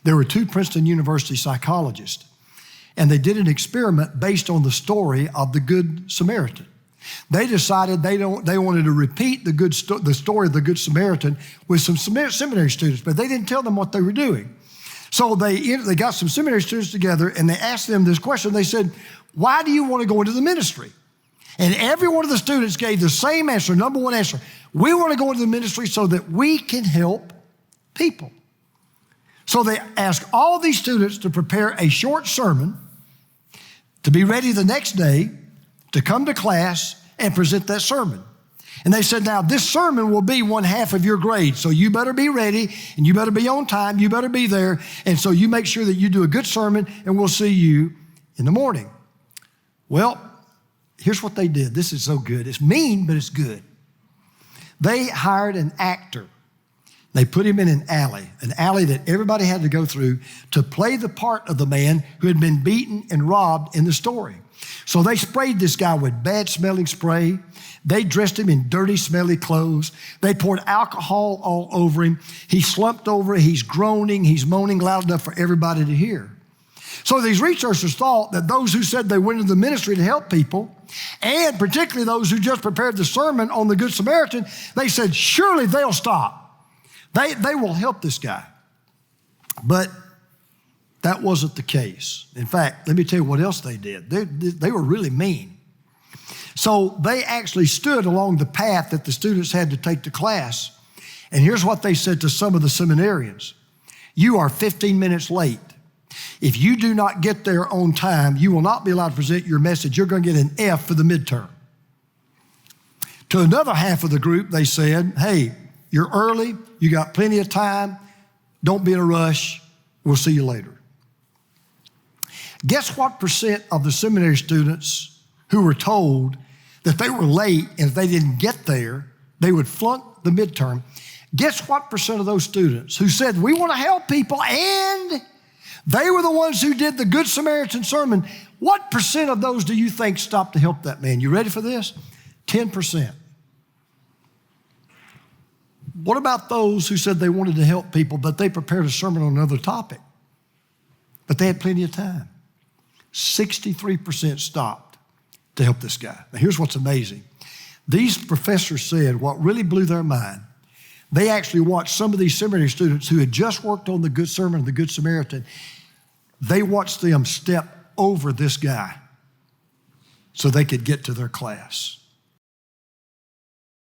There were two Princeton University psychologists, and they did an experiment based on the story of the Good Samaritan. They decided they wanted to repeat the story of the Good Samaritan with some seminary students, but they didn't tell them what they were doing. So they got some seminary students together, and they asked them this question. They said, why do you want to go into the ministry? And every one of the students gave the same answer, number one answer. We want to go into the ministry so that we can help people. So they asked all these students to prepare a short sermon, to be ready the next day, to come to class and present that sermon. And they said, now this sermon will be 1/2 of your grade, so you better be ready and you better be on time, you better be there. And so you make sure that you do a good sermon and we'll see you in the morning. Well, here's what they did. This is so good. It's mean, but it's good. They hired an actor. They put him in an alley that everybody had to go through to play the part of the man who had been beaten and robbed in the story. So they sprayed this guy with bad smelling spray. They dressed him in dirty, smelly clothes. They poured alcohol all over him. He slumped over. He's groaning. He's moaning loud enough for everybody to hear. So these researchers thought that those who said they went into the ministry to help people, and particularly those who just prepared the sermon on the Good Samaritan, they said, surely they'll stop. They will help this guy. But that wasn't the case. In fact, let me tell you what else they did. They were really mean. So they actually stood along the path that the students had to take to class. And here's what they said to some of the seminarians. You are 15 minutes late. If you do not get there on time, you will not be allowed to present your message. You're going to get an F for the midterm. To another half of the group, they said, hey, you're early. You got plenty of time. Don't be in a rush. We'll see you later. Guess what percent of the seminary students who were told that they were late and if they didn't get there, they would flunk the midterm? Guess what percent of those students who said, we want to help people, and they were the ones who did the Good Samaritan sermon, what percent of those do you think stopped to help that man? You ready for this? 10%. What about those who said they wanted to help people, but they prepared a sermon on another topic, but they had plenty of time? 63% stopped to help this guy. Now, here's what's amazing. These professors said what really blew their mind. They actually watched some of these seminary students who had just worked on the Good Sermon of the Good Samaritan. They watched them step over this guy so they could get to their class.